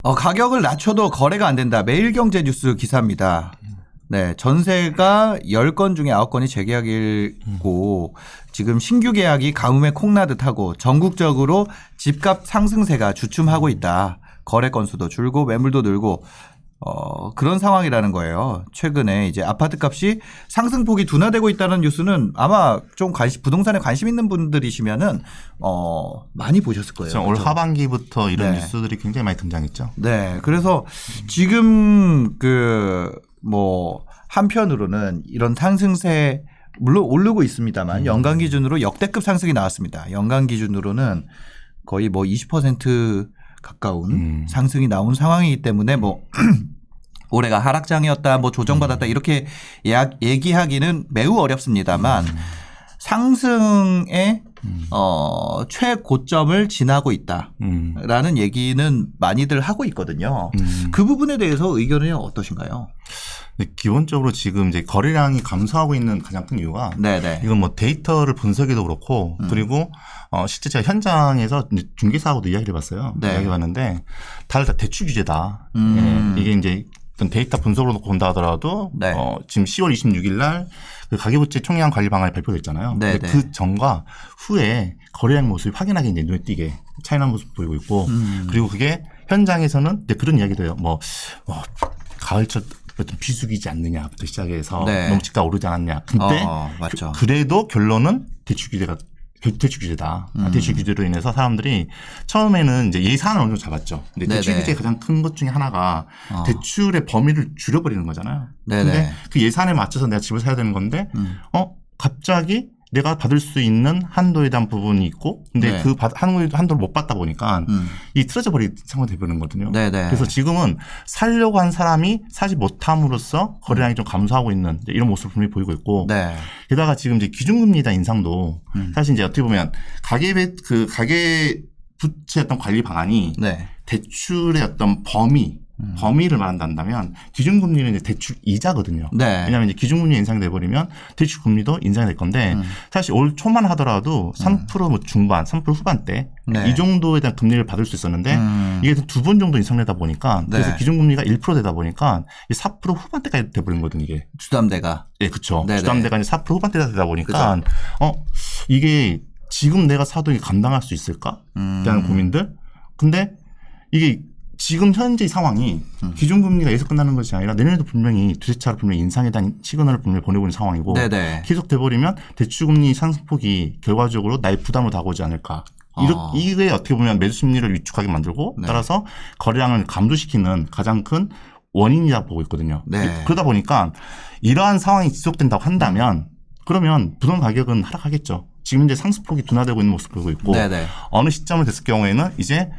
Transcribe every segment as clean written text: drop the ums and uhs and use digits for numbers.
가격을 낮춰도 거래가 안 된다. 매일경제뉴스 기사입니다. 네, 전세가 10건 중에 9건이 재계약이고 지금 신규 계약이 가뭄에 콩나듯 하고 전국적으로 집값 상승세가 주춤하고 있다. 거래 건수도 줄고 매물도 늘고 그런 상황이라는 거예요. 최근에 이제 아파트 값이 상승폭이 둔화되고 있다는 뉴스는 아마 좀 부동산에 관심 있는 분들이시면은 많이 보셨을 거예요. 그렇죠. 올 하반기부터 이런 네. 뉴스들이 굉장히 많이 등장했죠. 네. 그래서 지금 한편으로는 이런 상승세 물론 오르고 있습니다만 연간 기준으로 역대급 상승이 나왔습니다. 연간 기준으로는 거의 20% 가까운 상승이 나온 상황이기 때문에 올해가 하락장이었다, 조정받았다 이렇게 얘기하기는 매우 어렵습니다만 상승의 최고점을 지나고 있다라는 얘기는 많이들 하고 있거든요. 그 부분에 대해서 의견이 어떠신가요? 네, 기본적으로 지금 이제 거래량이 감소하고 있는 가장 큰 이유가 네네. 이건 데이터를 분석해도 그렇고 그리고 실제 제가 현장에서 중개사하고도 이야기를 해봤어요. 네. 이야기해봤는데 다들 다 대출 규제다. 예, 이게 이제 어떤 데이터 분석으로 놓고 본다 하더라도 네. 지금 10월 26일 날 그 가계부채 총량 관리 방안이 발표됐잖아요. 네, 근데 네. 그 전과 후에 거래량 모습이 확연하게 이제 눈에 띄게 차이나는 모습 보이고 있고 그리고 그게 현장에서는 이제 그런 이야기도 해요. 가을철 어떤 비수기지 않느냐부터 시작해서 네. 너무 집값 오르지 않았냐. 근데 맞죠. 그래도 결론은 대출 규제다. 대출 규제로 인해서 사람들이 처음에는 이제 예산을 어느 정도 잡았죠. 근데 대출 네네. 규제의 가장 큰 것 중에 하나가 대출의 범위를 줄여버리는 거잖아요. 네네. 근데 그 예산에 맞춰서 내가 집을 사야 되는 건데 갑자기 내가 받을 수 있는 한도에 대한 부분이 있고 근데 네. 그 한도를 못 받다 보니까 이 틀어져 버린 상황이 되버리는 거거든요. 네네. 그래서 지금은 살려고 한 사람이 사지 못함으로써 거래량이 좀 감소하고 있는 이런 모습을 분명히 보이고 있고 네. 게다가 지금 이제 기준금리 대 인상도 사실 이제 어떻게 보면 가계 부채 어떤 관리 방안이 네. 대출의 어떤 범위를 말한다면 기준금리는 이제 대출 이자거든요. 네. 왜냐하면 이제 기준금리 인상이 돼버리면 대출 금리도 인상이 될 건데 사실 올 초만 하더라도 3% 중반, 3% 후반대 네. 이 정도에 대한 금리를 받을 수 있었는데 이게 2번 정도 인상되다 보니까 그래서 네. 기준금리가 1% 되다 보니까 4% 후반대까지 돼버린 거거든요. 이게. 주담대가. 예, 그렇죠. 네네. 주담대가 이제 4% 후반대가 되다 보니까 이게 지금 내가 사도 이게 감당할 수 있을까? 라는 고민들. 근데 이게 지금 현재 상황이 기준금리가 여기서 끝나는 것이 아니라 내년에도 분명히 두세 차례 분명히 인상에 대한 시그널을 분명히 보내고 있는 상황이고 네네. 계속 돼버리면 대출금리 상승폭이 결과적으로 나의 부담으로 다가오지 않을까. 이게 어떻게 보면 매수 심리를 위축하게 만들고 네. 따라서 거래량을 감소시키는 가장 큰 원인이라고 보고 있거든요. 네. 그러다 보니까 이러한 상황이 지속된다고 한다면 그러면 부동산 가격은 하락하겠죠. 지금 이제 상승폭이 둔화되고 있는 모습을 보이고 있고 네네. 어느 시점을 됐을 경우에는 이제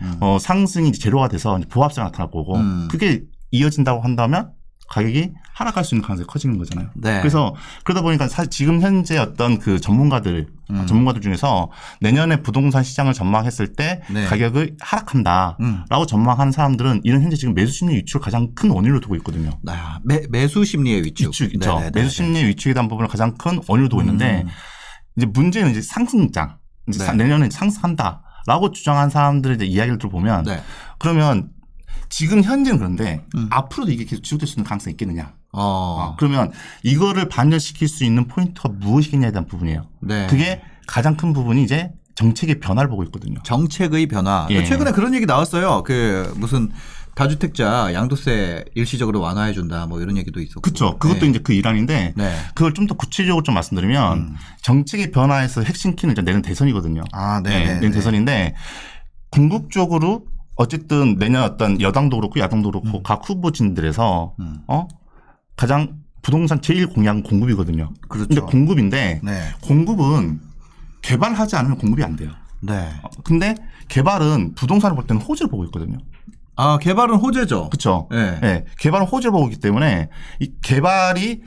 상승이 이제 제로가 돼서 이제 보합세가 나타날 거고 그게 이어진다고 한다면 가격이 하락할 수 있는 가능성이 커지는 거잖아요. 네. 그래서 그러다 보니까 사실 지금 현재 어떤 그 전문가들 중에서 내년에 부동산 시장을 전망했을 때 네. 가격을 하락한다라고 전망하는 사람들은 이런 현재 지금 매수 심리 위축을 가장 큰 원인으로 두고 있거든요. 매수 심리의 위축. 그렇죠. 네네네. 매수 심리의 위축에 대한 부분을 가장 큰 원인으로 두고 있는데 이제 문제는 이제 상승장 이제 네. 내년에 상승한다라고 주장한 사람들의 이제 이야기를 들어보면 네. 그러면 지금 현재는 그런데 앞으로도 이게 계속 지속될 수 있는 가능성이 있겠느냐? 그러면 이거를 반전시킬 수 있는 포인트가 무엇이겠냐에 대한 부분이에요. 네. 그게 가장 큰 부분이 이제 정책의 변화를 보고 있거든요. 정책의 변화. 예. 최근에 그런 얘기 나왔어요. 무슨 다주택자 양도세 일시적으로 완화해 준다 이런 얘기도 있었고. 그렇죠. 그것도 네. 이제 그 일환인데 네. 그걸 좀 더 구체적으로 좀 말씀드리면 정책의 변화에서 핵심 키는 일단 내년 대선이거든요. 네. 내년 대선인데 궁극적으로 어쨌든 내년 어떤 여당도 그렇고 야당도 그렇고 각 후보진들에서 가장 부동산 제일 공약은 공급이거든요. 그렇죠. 근데 공급인데 네. 공급은 개발하지 않으면 공급이 안 돼요. 네. 근데 개발은 부동산을 볼 때는 호재를 보고 있거든요. 개발은 호재죠. 그렇죠. 네. 네. 개발은 호재를 보고 있기 때문에 이 개발이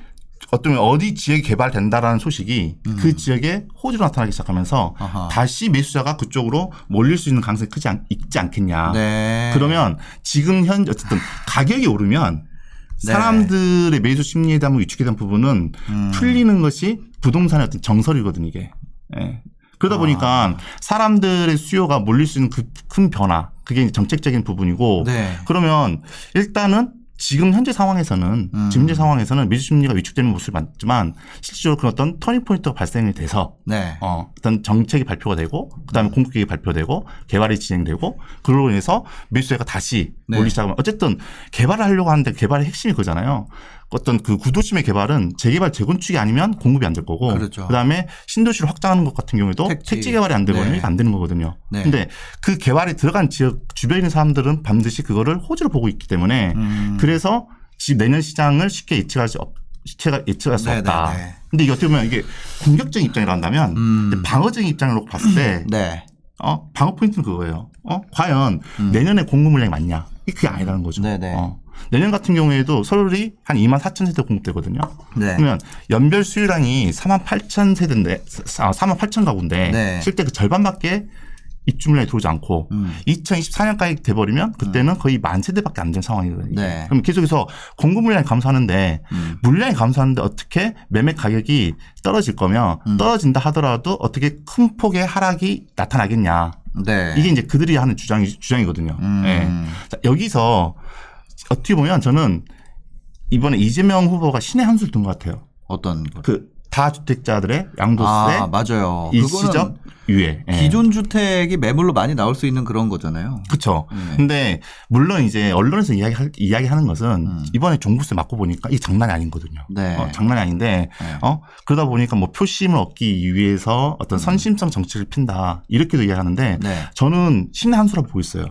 어디 지역이 개발된다라는 소식이 그 지역에 호재로 나타나기 시작하면서 아하. 다시 매수자가 그쪽으로 몰릴 수 있는 가능성이 있지 않겠냐. 네. 그러면 지금 현재 어쨌든 가격이 오르면 사람들의 매수 심리에 대한 위축에 대한 부분은 풀리는 것이 부동산의 어떤 정설이거든요, 이게. 예. 그러다 보니까 사람들의 수요가 몰릴 수 있는 그 큰 변화, 그게 이제 정책적인 부분이고 네. 그러면 일단은 지금 현재 상황에서는 미주 심리가 위축되는 모습이 많지만 실질적으로 그런 어떤 터닝 포인트가 발생이 돼서 네. 어떤 정책이 발표가 되고 그다음에 공급 계획이 발표되고 개발이 진행되고 그걸로 인해서 매수세가 다시 네. 몰리기 시작하면 어쨌든 개발을 하려고 하는데 개발의 핵심이 그거잖아요. 어떤 그 구도심의 개발은 재개발 재건축이 아니면 공급이 안 될 거고 그렇죠. 그다음에 신도시를 확장하는 것 같은 경우에도 택지 개발이 안 되면 네. 안 되는 거거든요. 네. 근데 그 개발이 들어간 지역 주변에 있는 사람들은 반드시 그거를 호재로 보고 있기 때문에 그래서 내년 시장을 쉽게 예측할 수 없다. 네네네. 근데 이게 어떻게 보면 이게 공격적인 입장이라 한다면 방어적인 입장으로 봤을 때 네. 방어 포인트는 그거예요. 과연 내년에 공급 물량이 많냐? 그게 아니라는 거죠. 네네. 내년 같은 경우에도 서울이 한 24,000세대 공급되거든요. 네. 그러면 연별 수요량이 48,000세대인데, 48,000 가구인데 네. 실제 그 절반밖에 입주 물량이 들어오지 않고 2024년까지 돼버리면 그때는 거의 10,000세대밖에 안 된 상황이거든요. 네. 그럼 계속해서 공급 물량이 감소하는데 물량이 감소하는데 어떻게 매매 가격이 떨어질 거며 떨어진다 하더라도 어떻게 큰 폭의 하락이 나타나겠냐. 네. 이게 이제 그들이 하는 주장이거든요. 네. 자, 여기서 어떻게 보면 저는 이번에 이재명 후보가 신의 한 수를 둔 것 같아요. 어떤 거? 그 다주택자들의 양도세 맞아요. 일시적 유예. 예. 기존 주택이 매물로 많이 나올 수 있는 그런 거잖아요. 그렇죠. 근데 물론 이제 언론에서 이야기하는 것은 이번에 종부세 맞고 보니까 이게 장난이 아니거든요. 네. 장난이 아닌데 네. 그러다 보니까 뭐 표심을 얻기 위해서 어떤 선심성 정책을 핀다 이렇게도 이야기하는데 네. 저는 신의 한 수라고 보고 있어요.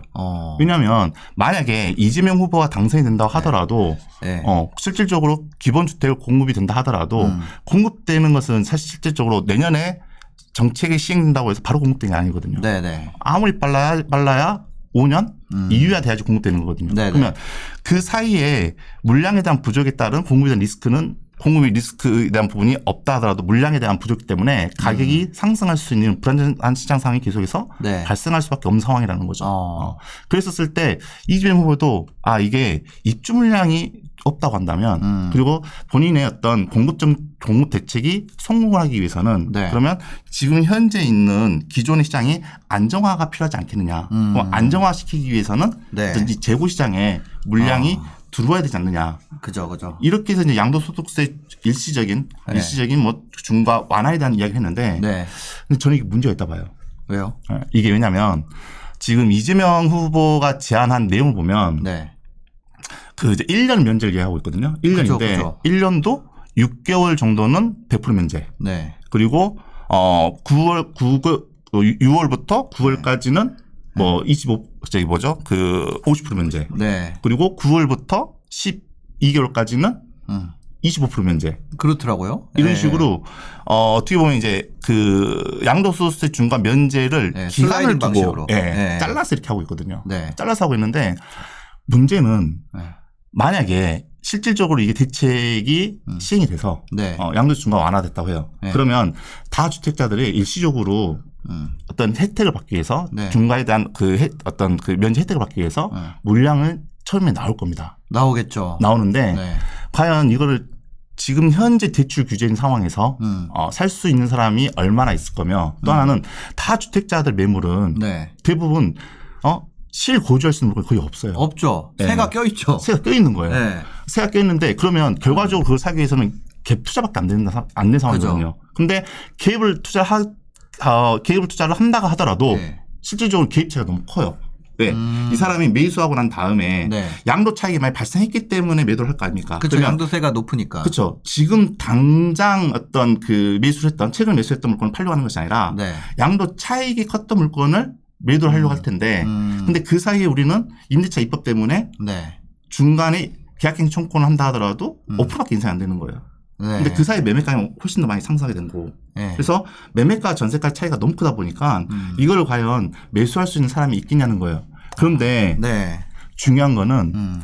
왜냐하면 만약에 이재명 후보가 당선이 된다고 하더라도 네. 실질적으로 기본주택 공급이 된다 하더라도 공급되는 것은 사실 실질적으로 내년에 정책이 시행된다고 해서 바로 공급되는 게 아니거든요. 네네. 아무리 빨라야 5년 이후야 돼야지 공급되는 거거든요. 네네. 그러면 그 사이에 물량에 대한 부족에 따른 공급에 대한 리스크에 대한 부분이 없다 하더라도 물량에 대한 부족 때문에 가격이 상승할 수 있는 불안정한 시장 상황이 계속해서 네. 발생할 수밖에 없는 상황이라는 거죠. 그랬었을 때 이재명 후보도 이게 입주 물량이 없다고 한다면 그리고 본인의 어떤 공급 대책이 성공을 하기 위해서는 네. 그러면 지금 현재 있는 기존의 시장이 안정화가 필요하지 않겠느냐. 안정화시키기 위해서는 네. 이 재고 시장에 물량이 들어와야 되지 않느냐. 그죠. 이렇게 해서 이제 양도소득세 일시적인 뭐 중과 완화에 대한 이야기를 했는데 네. 근데 저는 이게 문제가 있다 봐요. 왜요? 이게 왜냐하면 지금 이재명 후보가 제안한 내용을 보면 네. 그 이제 1년 면제를 얘기하고 있거든요. 1년인데 그죠. 1년도 6개월 정도는 100% 면제. 네. 그리고 6월부터 9월까지는 뭐 50% 면제. 네. 그리고 9월부터 12개월까지는 25% 면제. 그렇더라고요. 이런 네. 식으로 어떻게 보면 이제 그 양도소득세 중과 면제를 네, 기간을 슬라이딩 두고 방식으로. 네. 잘라서 이렇게 하고 있거든요. 네. 잘라서 하고 있는데 문제는 네. 만약에 실질적으로 이게 대책이 시행이 돼서 네. 양도세 중과 완화됐다고 해요. 네. 그러면 다주택자들이 일시적으로 어떤 혜택을 받기 위해서 네. 중과에 대한 어떤 그 면제 혜택을 받기 위해서 물량을 처음에 나올 겁니다. 나오겠죠. 나오는데 네. 과연 이거를 지금 현재 대출 규제인 상황에서 살 수 있는 사람이 얼마나 있을 거며 또 하나는 다주택자들 매물은 네. 대부분 실거주할 수 있는 물건이 거의 없어요. 없죠. 네. 새가 껴있죠. 새가 껴있는 거예요. 네. 새가 껴있는데 그러면 결과적으로 그걸 사기 위해서는 갭 투자밖에 안 되는 상황이거든요. 근데 개입을 투자를 한다고 하더라도 네. 실질적으로 개입차가 너무 커요. 왜? 이 사람이 매수하고 난 다음에 네. 양도 차익이 많이 발생했기 때문에 매도를 할 거 아닙니까? 그렇죠. 양도세가 높으니까. 그렇죠. 지금 당장 어떤 그 최근 매수했던 물건을 팔려고 하는 것이 아니라 네. 양도 차익이 컸던 물건을 매도를 하려고 할 텐데 근데 그 사이에 우리는 임대차 입법 때문에 네. 중간에 계약갱신 청구권을 한다 하더라도 5%밖에 인상이 안 되는 거예요. 네. 근데 그 사이에 매매가가 훨씬 더 많이 상승하게 된 거고. 네. 그래서 매매가 전세가 차이가 너무 크다 보니까 이걸 과연 매수할 수 있는 사람이 있겠냐는 거예요. 그런데 네. 중요한 거는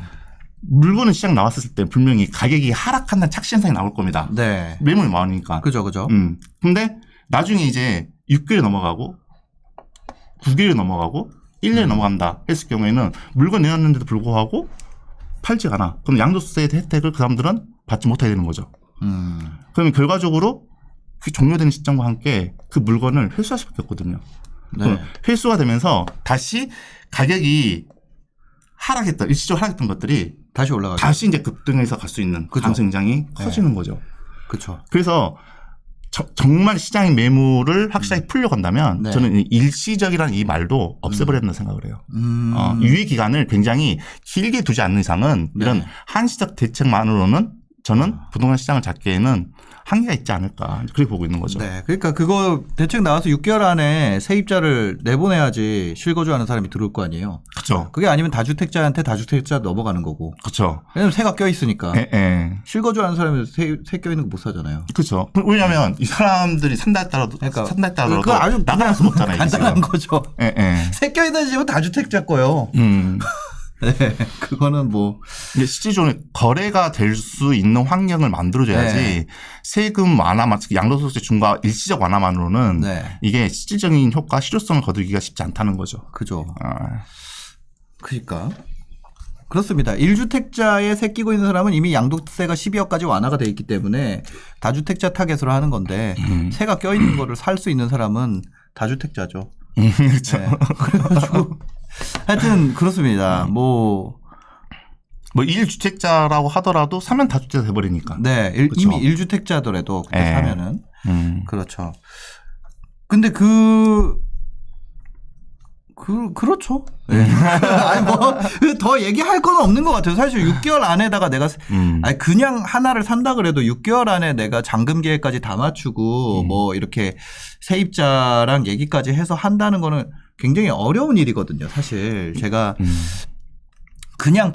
물건은 시장 나왔을 때 분명히 가격이 하락한다는 착시 현상이 나올 겁니다. 네. 매물이 많으니까. 그죠. 근데 나중에 이제 6개월이 넘어가고 9개월이 넘어가고 1년이 넘어간다 했을 경우에는 물건 내놨는데도 불구하고 팔지가 않아. 그럼 양도세 혜택을 그 사람들은 받지 못하게 되는 거죠. 그러면 결과적으로 그 종료되는 시점과 함께 그 물건을 회수할 수밖에 없거든요. 네. 회수가 되면서 다시 가격이 일시적으로 하락했던 것들이 다시 올라가죠. 다시 이제 급등해서 갈 수 있는 그죠. 가능성이 굉장히 커지는 거죠. 그렇죠. 그래서 정말 시장의 매물을 확실하게 풀려간다면 네. 저는 일시적이라는 이 말도 없애버려야 된다고 생각을 해요. 유예 기간을 굉장히 길게 두지 않는 이상은 네. 이런 한시적 대책만으로는 저는 부동산 시장을 잡기에는 한계가 있지 않을까 그렇게 보고 있는 거죠. 네. 그러니까 그거 대책 나와서 6개월 안에 세입자를 내보내야지 실거주하는 사람이 들어올 거 아니에요. 그렇죠. 그게 아니면 다주택자한테 다주택자 넘어가는 거고. 그렇죠. 왜냐면 세가 껴 있으니까. 예. 실거주하는 사람이 세 껴 있는 거 못 사잖아요. 그렇죠. 왜냐하면 이 사람들이 산다 따라도 그거 아주 나갈 수 없잖아요. 간단한 지금. 거죠. 예. 세 껴 있는 집은 다주택자 거요. 네. 그거는 뭐. 이게 실질적으로 거래가 될 수 있는 환경을 만들어줘야지 네. 세금 완화만, 특히 양도소득세 중과 일시적 완화만으로는 네. 이게 실질적인 효과, 실효성을 거두기가 쉽지 않다는 거죠. 그죠. 그러니까. 그렇습니다. 1주택자에 새 끼고 있는 사람은 이미 양도세가 12억까지 완화가 돼 있기 때문에 다주택자 타겟으로 하는 건데 새가 껴 있는 거를 살 수 있는 사람은 다주택자죠. 그렇죠. 네. 그래가지고 하여튼 그렇습니다. 뭐 1주택자라고 하더라도 사면 다주택자 돼버리니까. 네. 그렇죠. 이미 1주택자더라도 그때 네. 사면은 그렇죠. 근데 그렇죠. 네. 아니 뭐 더 얘기할 건 없는 것 같아요. 사실 6개월 안에다가 내가 아니 그냥 하나를 산다 그래도 6개월 안에 내가 잔금 계획까지 다 맞추고 뭐 이렇게 세입자랑 얘기까지 해서 한다는 거는 굉장히 어려운 일이거든요. 사실 제가 그냥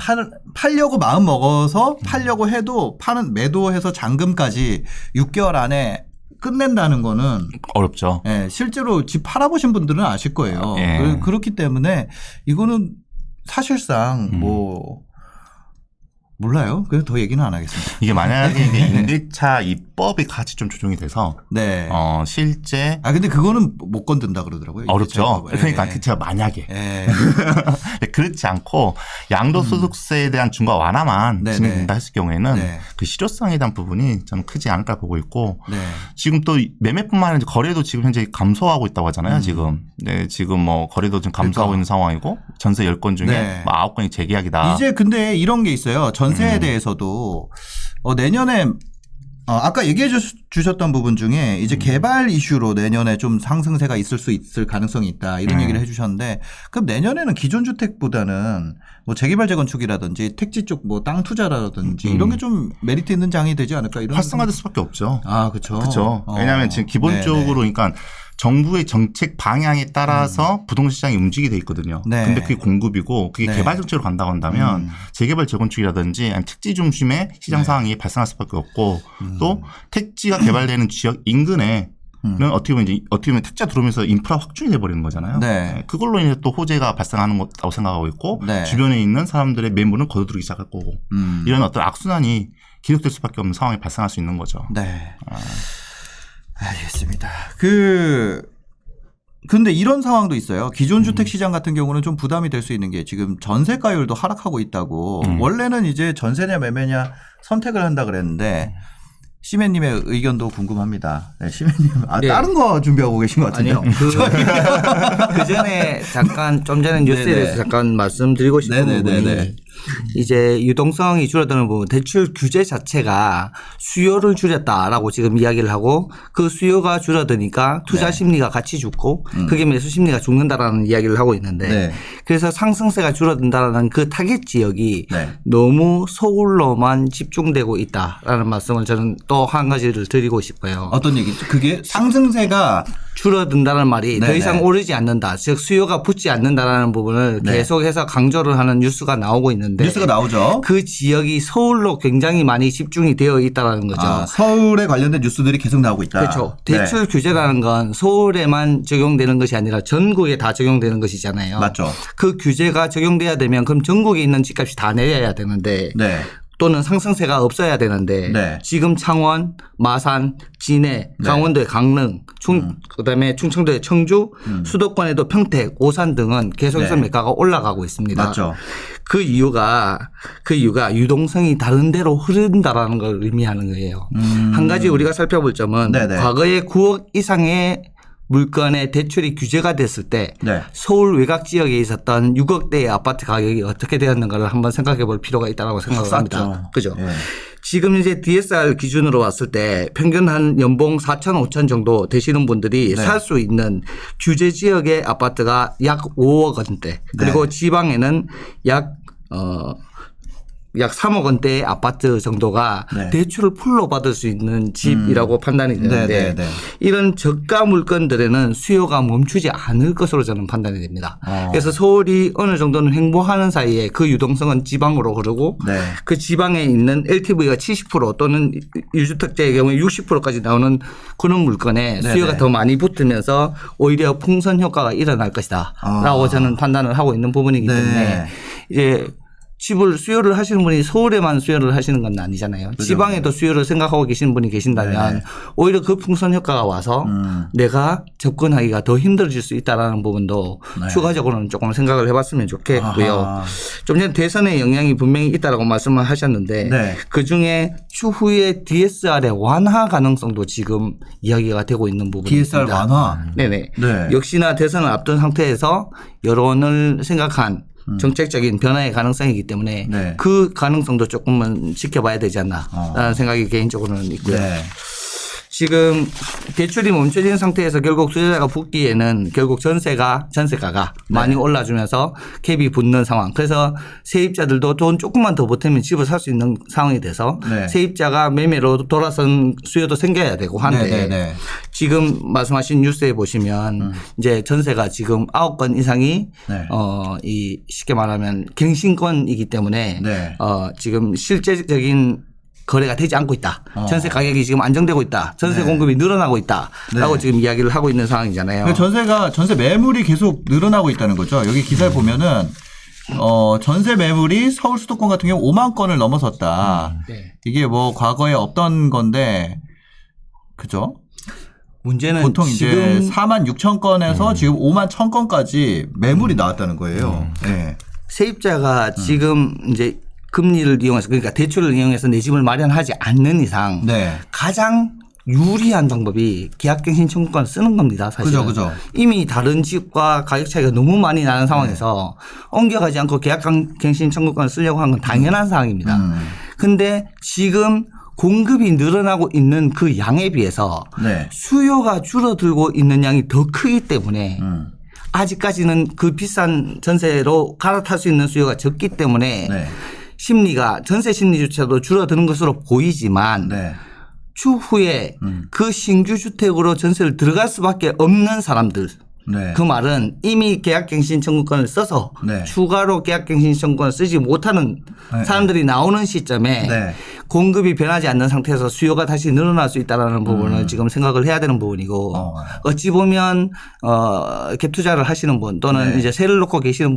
팔려고 마음 먹어서 팔려고 해도 매도해서 잔금까지 6개월 안에 끝낸다는 거는 어렵죠. 예, 실제로 집 팔아보신 분들은 아실 거예요. 예. 그렇기 때문에 이거는 사실상 뭐 몰라요. 그래서 더 얘기는 안 하겠습니다. 이게 만약에 이게 임대차 입법이 같이 좀 조정이 돼서 네. 실제 근데 그거는 못 건든다 그러더라고요. 어렵죠. 예. 그러니까 제가 만약에 예. 그렇지 않고 양도소득세에 대한 중과 완화만 네네. 진행된다 했을 경우에는 네. 그 실효성에 대한 부분이 좀 크지 않을까 보고 있고 네. 지금 또 매매뿐만 아니라 거래도 지금 현재 감소하고 있다고 하잖아요. 지금. 네, 지금 뭐 거래도 좀 감소하고 그러니까. 있는 상황이고 전세 10건 중에 네. 뭐 9건이 재계약이다. 이제 근데 이런 게 있어요. 전세에 대해서도 내년에 아까 얘기해 주셨던 부분 중에 이제 개발 이슈로 내년에 좀 상승세가 있을 수 있을 가능성이 있다 이런 얘기를 해 주셨는데 그럼 내년에는 기존 주택보다는 뭐 재개발 재건축이라든지 택지 쪽 뭐 땅 투자라든지 이런 게 좀 메리트 있는 장이 되지 않을까 이런 활성화될 수밖에 없죠. 그렇죠. 그렇죠. 왜냐하면 지금 기본적으로 그러니까 정부의 정책 방향에 따라서 부동산 시장이 움직이게 돼 있거든요. 네. 근데 그게 공급이고 그게 네. 개발 정책으로 간다고 한다면 재개발 재건축이라든지 아니면 택지 중심의 시장 상황이 발생할 수밖에 없고 또 택지가 개발되는 지역 인근에 는 어떻게 보면 택지가 들어오면서 인프라 확충이 돼버리는 거잖아요. 네. 그걸로 인해서 또 호재가 발생하는 거라고 생각하고 있고 네. 주변에 있는 사람들의 매물은 거두들기 시작할 거고 이런 어떤 악순환이 계속될 수밖에 없는 상황이 발생할 수 있는 거죠. 네. 알겠습니다. 근데 이런 상황도 있어요. 기존 주택 시장 같은 경우는 좀 부담이 될 수 있는 게 지금 전세가율도 하락하고 있다고. 원래는 이제 전세냐 매매냐 선택을 한다 그랬는데 시멘님의 의견도 궁금합니다. 네, 시멘님 네. 다른 거 준비하고 계신 것 같은데요. 아니요. 그 전에 좀 전에 뉴스에 네네. 대해서 잠깐 말씀드리고 싶은 네네네네. 부분이 이제 유동성이 줄어드는 부분 대출 규제 자체가 수요를 줄였다라고 지금 이야기를 하고 그 수요가 줄어드니까 투자 네. 심리가 같이 죽고 그게 매수 심리가 죽는다라는 이야기를 하고 있는데 네. 그래서 상승세가 줄어든다라는 그 타겟 지역이 네. 너무 서울로만 집중되고 있다라는 말씀을 저는 또 한 가지를 드리고 싶어요. 어떤 얘기죠? 그게 상승세가 줄어든다는 말이 네네. 더 이상 오르지 않는다. 즉 수요가 붙지 않는다라는 부분을 네. 계속해서 강조를 하는 뉴스가 나오고 있는데 뉴스가 나오죠. 그 지역이 서울로 굉장히 많이 집중이 되어 있다는 거죠. 서울에 관련된 뉴스들이 계속 나오고 있다. 그렇죠. 네. 대출 규제라는 건 서울에만 적용되는 것이 아니라 전국에 다 적용되는 것이잖아요. 맞죠. 그 규제가 적용돼야 되면 그럼 전국에 있는 집값이 다 내려야 되는데 네. 또는 상승세가 없어야 되는데 네. 지금 창원, 마산, 진해, 강원도의 강릉, 그다음에 충청도의 청주, 수도권에도 평택, 오산 등은 계속해서 네. 매가가 올라가고 있습니다. 맞죠. 그 이유가 유동성이 다른 데로 흐른다라는 걸 의미하는 거예요. 한 가지 우리가 살펴볼 점은 네네. 과거에 9억 이상의 물건의 대출이 규제가 됐을 때 네. 서울 외곽 지역에 있었던 6억대의 아파트 가격이 어떻게 되었는가를 한번 생각해 볼 필요가 있다고 생각합니다. 그죠? 예. 지금 이제 DSR 기준으로 왔을 때 평균 한 연봉 4천 5천 정도 되시는 분들이 네. 살 수 있는 규제 지역의 아파트가 약 5억 원대 그리고 지방에는 약 3억 원대의 아파트 정도가 네. 대출을 풀로 받을 수 있는 집이라고 판단이 되는데 네, 네, 네. 이런 저가 물건들에는 수요가 멈추지 않을 것으로 저는 판단이 됩니다. 그래서 서울이 어느 정도는 횡보하는 사이에 그 유동성은 지방으로 흐르고 네. 그 지방에 있는 LTV가 70% 또는 1주택자의 경우에 60%까지 나오는 그런 물건에 네, 수요가 네. 더 많이 붙으면서 오히려 풍선 효과가 일어날 것이다 라고 저는 판단을 하고 있는 부분이기 네. 때문에 이제 집을 수요를 하시는 분이 서울에만 수요를 하시는 건 아니잖아요. 그죠. 지방에도 수요를 생각하고 계시는 분이 계신다면 네. 오히려 그 풍선 효과가 와서 내가 접근하기가 더 힘들어질 수 있다라는 부분도 네. 추가적으로는 조금 생각을 해봤으면 좋겠고요. 아하. 좀 전에 대선의 영향이 분명히 있다라고 말씀을 하셨는데 네. 그중에 추후에 DSR의 완화 가능성도 지금 이야기가 되고 있는 부분이 DSR 있습니다. 완화. 네네. 네. 역시나 대선을 앞둔 상태에서 여론을 생각한 정책적인 변화의 가능성이기 때문에 네. 그 가능성도 조금은 지켜봐야 되지 않나라는 생각이 개인적으로는 있고요. 네. 지금 대출이 멈춰진 상태에서 결국 투자자가 붙기에는 결국 전세가가 많이 올라주면서 캡이 붙는 상황. 그래서 세입자들도 돈 조금만 더 보태면 집을 살 수 있는 상황이 돼서 네. 세입자가 매매로 돌아선 수요도 생겨야 되고 한데 네, 네, 네. 지금 말씀하신 뉴스에 보시면 이제 전세가 지금 9건 이상이 네. 이 쉽게 말하면 갱신권이기 때문에 네. 지금 실제적인 거래가 되지 않고 있다. 전세 가격이 지금 안정되고 있다. 전세 네. 공급이 늘어나고 있다라고 네. 지금 이야기를 하고 있는 상황이잖아요. 전세 매물이 계속 늘어나고 있다는 거죠. 여기 기사를 보면은 전세 매물이 서울 수도권 같은 경우 5만 건을 넘어섰다. 네. 이게 뭐 과거에 없던 건데 그죠? 문제는 보통 이제 지금 4만 6천 건에서 지금 5만 1천 건까지 매물이 나왔다는 거예요. 네. 세입자가 지금 이제 금리를 이용해서 그러니까 대출을 이용해서 내 집을 마련하지 않는 이상 네. 가장 유리한 방법이 계약갱신 청구권을 쓰는 겁니다. 사실은. 그죠. 이미 다른 집과 가격 차이가 너무 많이 나는 상황에서 옮겨가지 않고 계약갱신 청구권을 쓰려고 하는 건 당연한 사항입니다. 그런데 지금 공급이 늘어나고 있는 그 양에 비해서 네. 수요가 줄어들고 있는 양이 더 크기 때문에 아직까지는 그 비싼 전세로 갈아탈 수 있는 수요가 적기 때문에 네. 심리가 전세 심리조차도 줄어드는 것으로 보이지만 네. 추후에 그 신규 주택으로 전세를 들어갈 수밖에 없는 사람들 네. 그 말은 이미 계약갱신 청구권을 써서 네. 추가로 계약갱신 청구권을 쓰지 못하는 네. 사람들이 나오는 시점에 네. 공급이 변하지 않는 상태에서 수요가 다시 늘어날 수 있다는 부분을 지금 생각을 해야 되는 부분이고 어찌 보면 갭 투자를 하시는 분 또는 네. 이제 세를 놓고 계시는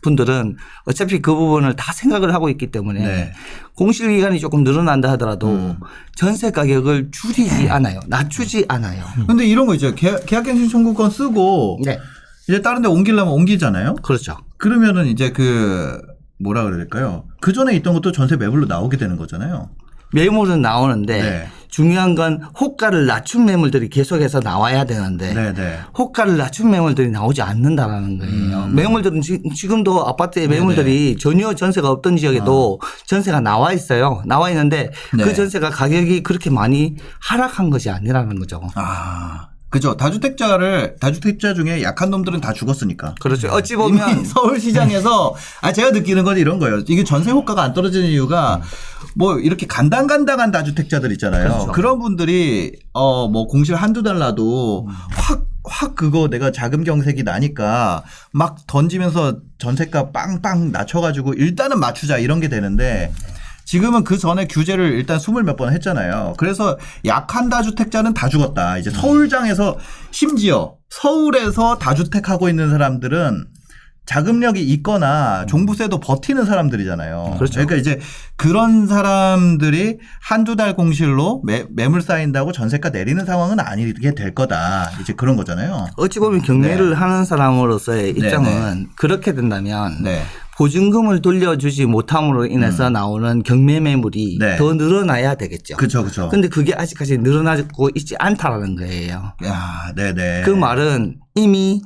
분들은 어차피 그 부분을 다 생각을 하고 있기 때문에 네. 공실 기간이 조금 늘어난다 하더라도 전세 가격을 줄이지 않아요. 낮추지 않아요. 근데 이런 거 있죠. 계약갱신 청구권 쓰고 네. 이제 다른 데 옮기려면 옮기잖아요. 그렇죠. 그러면은 이제 뭐라 그래야 될까요? 그 전에 있던 것도 전세 매물로 나오게 되는 거잖아요. 매물은 나오는데 네. 중요한 건 호가를 낮춘 매물들이 계속해서 나와야 되는데 네네. 호가를 낮춘 매물들이 나오지 않는다라는 거예요. 매물들은 지금도 아파트의 매물들이 전혀 전세가 없던 지역에도 전세가 나와 있어요. 나와 있는데 네. 그 전세가 가격이 그렇게 많이 하락한 것이 아니라는 거죠. 아, 그죠. 다주택자 중에 약한 놈들은 다 죽었으니까. 그렇죠. 어찌 보면 이미 서울시장에서 제가 느끼는 건 이런 거예요. 이게 전세 호가가 안 떨어지는 이유가 뭐 이렇게 간당간당한 다주택자들 있잖아요. 그렇죠. 그런 분들이 뭐 공실 한두 달 나도 확 그거 내가 자금 경색이 나니까 막 던지면서 전세가 빵빵 낮춰가지고 일단은 맞추자 이런 게 되는데 지금은 그 전에 규제를 일단 20몇 번 했잖아요. 그래서 약한 다주택자는 다 죽었다. 이제 서울장에서 심지어 서울에서 다주택 하고 있는 사람들은 자금력이 있거나 종부세도 버티는 사람들이잖아요. 그렇죠. 그러니까 이제 그런 사람들이 한두 달 공실로 매물 쌓인다고 전세가 내리는 상황은 아니게 될 거다. 이제 그런 거잖아요. 어찌 보면 경매를 하는 사람으로서의 네, 입장은 그렇게 된다면 네. 보증금을 돌려주지 못함으로 인해서 나오는 경매 매물이 네. 더 늘어나야 되겠죠. 그렇죠. 근데 그게 아직까지 늘어나고 있지 않다라는 거예요. 야, 네네. 그 말은 이미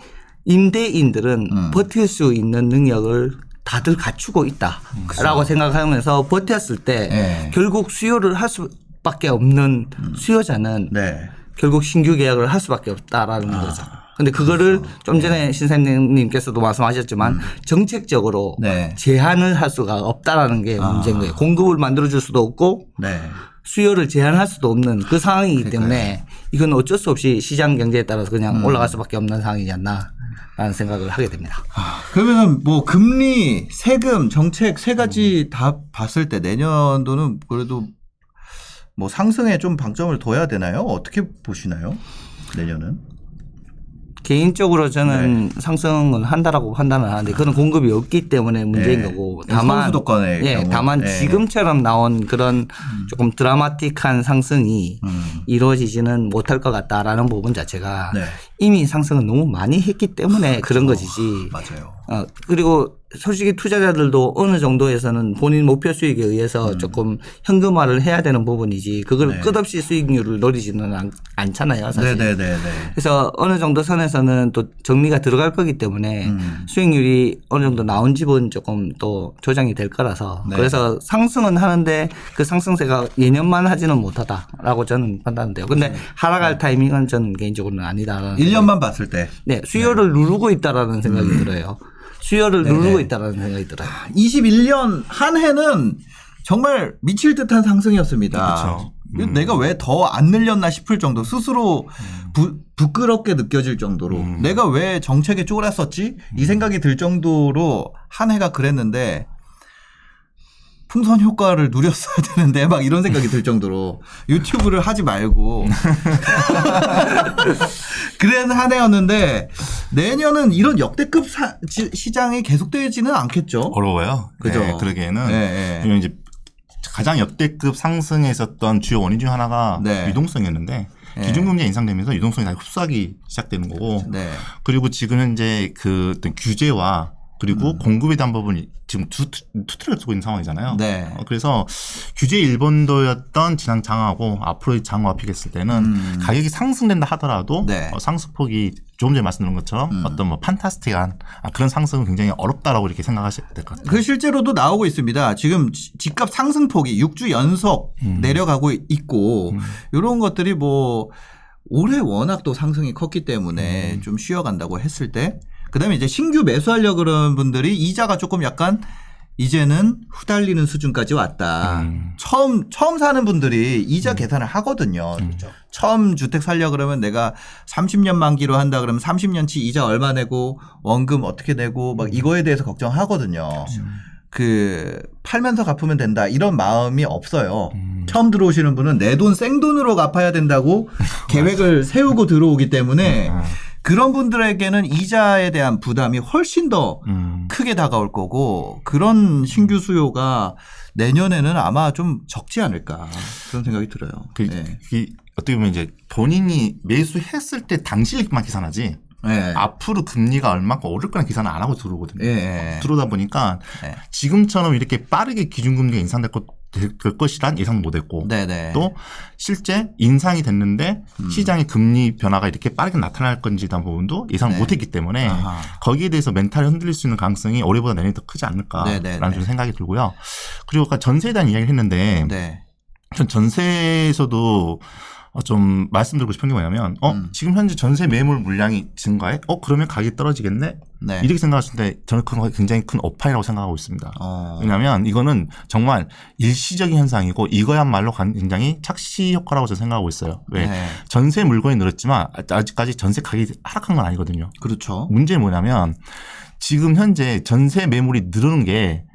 임대인들은 버틸 수 있는 능력을 다들 갖추고 있다라고 생각하면서 버텼을 때 네. 결국 수요를 할 수밖에 없는 수요자는 네. 결국 신규 계약을 할 수밖에 없다라는 거죠. 근데 그거를 좀 전에 신사님께서도 말씀하셨지만 정책적으로 네. 제한을 할 수가 없다라는 게 문제인 거예요. 공급을 만들어줄 수도 없고 네. 수요를 제한할 수도 없는 그 상황이기 때문에 이건 어쩔 수 없이 시장 경제에 따라서 그냥 올라갈 수밖에 없는 상황이지 않나라는 생각을 하게 됩니다. 그러면 뭐 금리, 세금, 정책 세 가지 다 봤을 때 내년도는 그래도 뭐 상승에 좀 방점을 둬야 되나요? 어떻게 보시나요? 내년은? 개인적으로 저는 상승은 한다라고 판단을 하는데 그런 공급이 없기 때문에 문제인 네. 거고 서울수도권의 경우. 다만 네. 지금처럼 나온 그런 조금 드라마틱한 상승이 이루어지지는 못할 것 같다라는 부분 자체가 네. 이미 상승을 너무 많이 했기 때문에 그런 것이지. 맞아요. 그리고 솔직히 투자자들도 어느 정도에서는 본인 목표 수익에 의해서 조금 현금화를 해야 되는 부분이지 그걸 네. 끝없이 수익률을 노리지는 않잖아요. 사실. 네네네. 그래서 어느 정도 선에서는 또 정리가 들어갈 거기 때문에 수익률이 어느 정도 나온 집은 조금 또 조정이 될 거라서 네. 그래서 상승은 하는데 그 상승세가 예년만 하지는 못하다라고 저는 판단돼요. 근데 하락할 타이밍은 저는 개인적으로는 아니다라는 1년만 봤을 때. 네, 수요를 누르고 있다라는 생각이 들어요. 수요를 누르고 있다라는 생각이 들어요. 21년 한 해는 정말 미칠 듯한 상승이었습니다. 그쵸. 내가 왜 더 안 늘렸나 싶을 정도 스스로 부끄럽게 느껴질 정도로 내가 왜 정책에 쫄았었지? 이 생각이 들 정도로 한 해가 그랬는데 풍선 효과를 누렸어야 되는데 막 이런 생각이 들 정도로 유튜브를 하지 말고 그런 한 해였는데 내년은 이런 역대급 시장이 계속되지는 않겠죠. 어려워요. 그죠. 네, 그러기에는 네. 왜냐면 이제 가장 역대급 상승에 있었던 주요 원인 중 하나가 네. 유동성이었는데 기준금리가 인상되면서 유동성이 다시 흡수하기 시작되는 거고 네. 그리고 지금 현재 그 어떤 규제와 그리고 공급에 대한 부분이 지금 두 틀을 두고 있는 상황이잖아요. 네. 그래서 규제 일본도였던 지난 장하고 앞으로의 장과 비교했을 때는 가격이 상승된다 하더라도 네. 상승폭이 조금 전에 말씀드린 것처럼 어떤 뭐 판타스틱한 그런 상승은 굉장히 어렵다라고 이렇게 생각하셔야 될 것 같아요. 그 실제로도 나오고 있습니다. 지금 집값 상승폭이 6주 연속 내려가고 있고 이런 것들이 뭐 올해 워낙 또 상승이 컸기 때문에 좀 쉬어간다고 했을 때 그다음에 이제 신규 매수하려고 그러는 분들이 이자가 조금 약간 이제는 후달리는 수준까지 왔다. 처음 사는 분들이 이자 계산을 하거든요. 처음 주택 살려 그러면 내가 30년 만기로 한다 그러면 30년치 이자 얼마 내고 원금 어떻게 내고 막 이거에 대해서 걱정하거든요. 그 팔면서 갚으면 된다 이런 마음이 없어요. 처음 들어오시는 분은 내 돈 생돈으로 갚아야 된다고 계획을 세우고 들어오기 때문에 그런 분들에게는 이자에 대한 부담이 훨씬 더 크게 다가올 거고 그런 신규 수요가 내년에는 아마 좀 적지 않을까 그런 생각이 들어요. 어떻게 보면 이제 본인이 매수했을 때 당시만 계산하지 네. 앞으로 금리가 얼마큼 오를 거나 계산을 안 하고 들어오거든요. 네. 들어오다 보니까 네. 지금처럼 이렇게 빠르게 기준금리가 인상될 것이란 예상 못했고 네네. 또 실제 인상이 됐는데 시장의 금리 변화가 이렇게 빠르게 나타날 건지에 대한 부분도 예상 못했기 때문에 거기에 대해서 멘탈이 흔들릴 수 있는 가능성이 올해보다 내년이 더 크지 않을까라는 좀 생각이 들고요. 그리고 아까 전세에 대한 이야기를 했는데 네. 전 전세에서도 좀 말씀드리고 싶은 게 뭐냐면 지금 현재 전세 매물 물량이 증가해? 그러면 가격이 떨어지겠네? 네. 이렇게 생각하실 때 저는 그건 굉장히 큰 오판이라고 생각하고 있습니다. 왜냐하면 이거는 정말 일시적인 현상이고 이거야말로 굉장히 착시 효과라고 저는 생각하고 있어요. 왜? 네. 전세 물건이 늘었지만 아직까지 전세 가격이 하락한 건 아니거든요. 그렇죠. 문제는 뭐냐면 지금 현재 전세 매물이 늘는 게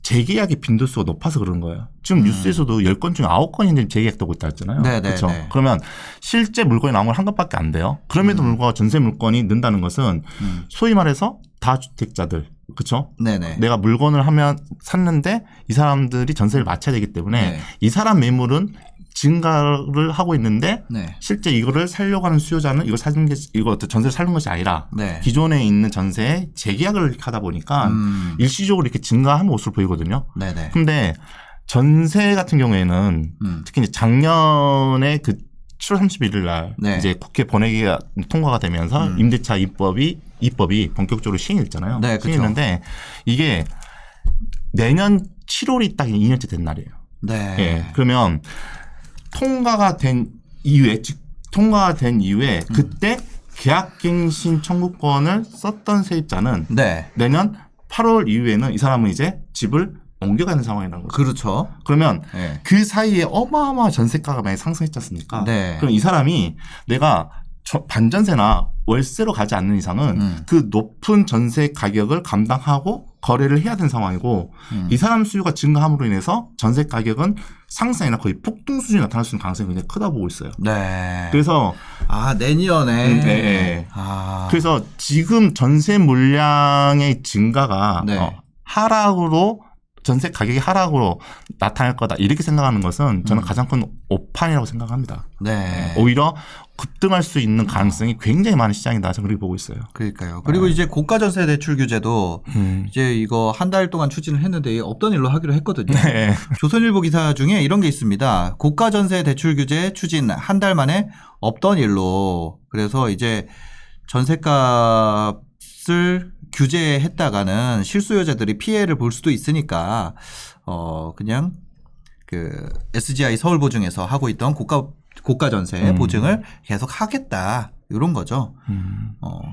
재계약의 빈도수가 높아서 그런 거예요. 지금 뉴스에서도 10건 중에 9건이 재계약되고 있다 했잖아요. 네네네. 그렇죠. 그러면 실제 물건이 나온 건 한 건밖에 안 돼요. 그럼에도 불구하고 전세 물건이 는다는 것은 소위 말해서 다주택자들, 그렇죠? 네네. 내가 물건을 샀는데 이 사람들이 전세를 마쳐야 되기 때문에 네. 이 사람 매물은 증가를 하고 있는데 네. 실제 이거를 살려고 하는 수요자는 이걸 사는 게 이거 어떤 전세를 사는 것이 아니라 네. 기존에 있는 전세에 재계약을 하다 보니까 일시적으로 이렇게 증가한 모습을 보이거든요. 네네. 근데 전세 같은 경우에는 특히 이제 작년에 그 7월 31일 날 네. 이제 국회 본회의가 통과가 되면서 임대차 입법이 본격적으로 시행했잖아요. 네, 그렇죠. 시행했는데 이게 내년 7월이 딱 2년째 된 날이에요. 네. 예. 그러면 통과가 된 이후에 그때 계약갱신 청구권을 썼던 세입자는 네. 내년 8월 이후에는 이 사람은 이제 집을 옮겨가는 상황이라는 거죠. 그렇죠. 그러면 네. 그 사이에 어마어마한 전세가가 많이 상승했지 않습니까? 네. 그럼 이 사람이 내가 반전세나 월세로 가지 않는 이상은 그 높은 전세 가격을 감당하고 거래를 해야 되는 상황이고 이 사람 수요가 증가함으로 인해서 전세 가격은 상승이나 거의 폭등 수준이 나타날 수 있는 가능성이 굉장히 크다고 보고 있어요. 네. 그래서 내년에. 네. 아. 그래서 지금 전세 물량의 증가가 네. 하락으로 전세 가격이 하락으로 나타날 거다 이렇게 생각하는 것은 저는 가장 큰 오판이라고 생각합니다. 네. 오히려 급등할 수 있는 가능성이 굉장히 많은 시장이다. 저는 그렇게 보고 있어요. 그러니까요. 그리고 이제 고가 전세 대출 규제도 이제 이거 한 달 동안 추진을 했는데 없던 일로 하기로 했거든요. 네. 조선일보 기사 중에 이런 게 있습니다. 고가 전세 대출 규제 추진 한 달 만에 없던 일로. 그래서 이제 전세값을 규제했다가는 실수요자들이 피해를 볼 수도 있으니까 그냥 그 SGI 서울보증에서 하고 있던 고가 전세 보증을 계속 하겠다. 이런 거죠.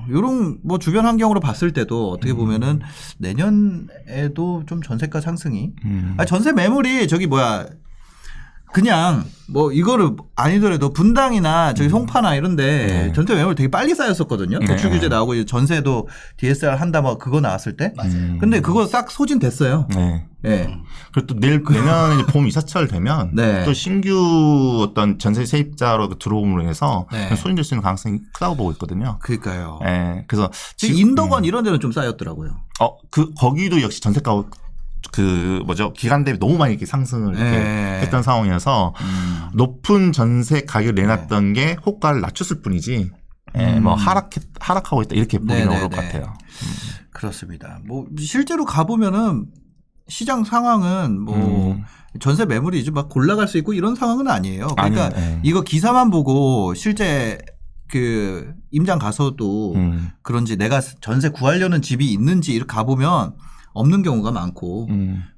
요런 뭐 주변 환경으로 봤을 때도 어떻게 보면은 내년에도 좀 전세가 상승이 전세 매물이 그냥 뭐 이거를 아니더라도 분당이나 저기 송파나 이런데 전세 매물 되게 빨리 쌓였었거든요. 대출 규제 나오고 전세도 DSR 한다 뭐 그거 나왔을 때. 근데 그거 싹 소진됐어요. 네. 네. 그리고 또 내년 이제 봄 이사철 되면 네. 또 신규 어떤 전세 세입자로 들어옴으로 인해서 네. 소진될 수 있는 가능성이 크다고 보고 있거든요. 그러니까요. 네. 그래서 지금 인덕원 이런 데는 좀 쌓였더라고요. 거기도 역시 전세가 기간 대비 너무 많이 이렇게 상승을 이렇게 했던 상황이어서 높은 전세 가격을 내놨던 게 호가를 낮췄을 뿐이지, 뭐 하락하고 있다 이렇게 보기는 어려울 것 같아요. 그렇습니다. 뭐 실제로 가보면은 시장 상황은 뭐 전세 매물이 이제 막 골라갈 수 있고 이런 상황은 아니에요. 그러니까 이거 기사만 보고 실제 그 임장 가서도 그런지 내가 전세 구하려는 집이 있는지 이렇게 가보면 없는 경우가 많고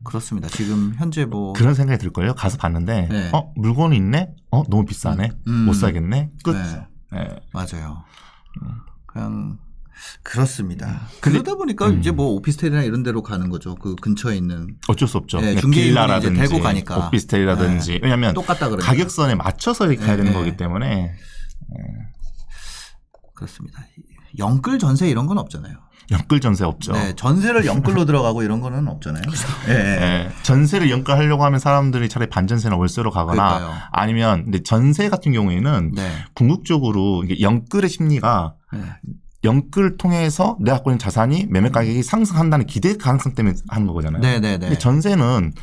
그렇습니다. 지금 현재 뭐 그런 생각이 들걸요. 가서 봤는데 네. 물건이 있네. 너무 비싸네. 못 사겠네. 끝. 네. 맞아요. 그냥 그렇습니다. 그러다 보니까 이제 뭐 오피스텔이나 이런 데로 가는 거죠. 그 근처에 있는 어쩔 수 없죠. 네, 중개인들이 이제 빌라라든지 대고 가니까 오피스텔이라든지 왜냐하면 똑같다 그러니까. 가격선에 맞춰서 이렇게 해야 되는 거기 때문에 그렇습니다. 영끌 전세 이런 건 없잖아요. 연끌 전세 없죠. 네, 전세를 영끌로 들어가고 이런 거는 없잖아요. 네. 전세를 연끌하려고 하면 사람들이 차라리 반전세나 월세로 가거나 그러니까요. 아니면 근데 전세 같은 경우에는 네. 궁극적으로 이게 연끌의 심리가 연끌 통해서 내가 갖고 있는 자산이 매매 가격이 상승한다는 기대 가능성 때문에 하는 거잖아요. 네네네. 근데 전세는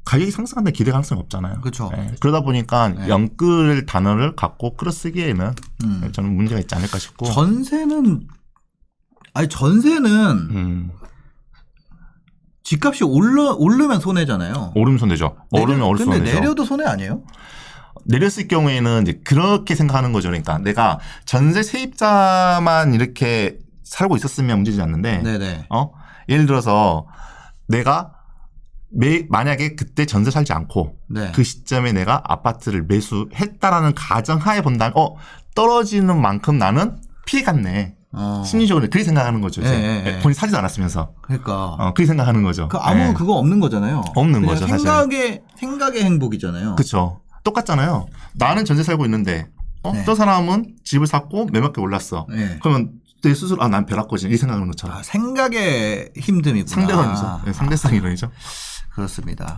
가격이 상승한다는 기대 가능성이 없잖아요. 그렇죠. 그러다 보니까 연끌 단어를 갖고 끌어쓰기에는 저는 문제가 있지 않을까 싶고. 전세는 집값이 오르면 손해잖아요. 오르면 손해죠. 오르면 오를수록 근데 손해죠. 내려도 손해 아니에요? 내렸을 경우에는 이제 그렇게 생각하는 거죠. 그러니까 내가 전세 세입자만 이렇게 살고 있었으면 문제지 않는데, 네네. 예를 들어서 내가 만약에 그때 전세 살지 않고 네. 그 시점에 내가 아파트를 매수했다라는 가정하에 본다면 떨어지는 만큼 나는 피해갔네. 심리적으로 그렇게 생각하는 거죠. 이제 본인이 사지도 않았으면서. 그러니까. 그렇게 생각하는 거죠. 아무 그거 없는 거잖아요. 없는 거죠, 사실. 생각의 행복이잖아요. 그렇죠. 똑같잖아요. 나는 전세 살고 있는데 저 사람은 집을 샀고 매매가 올랐어. 네. 그러면 내 스스로 난 벼락거지 이 생각하는 것처럼 생각의 힘듦이구나. 상대론이죠. 네, 상대성 이론이죠. 그렇습니다.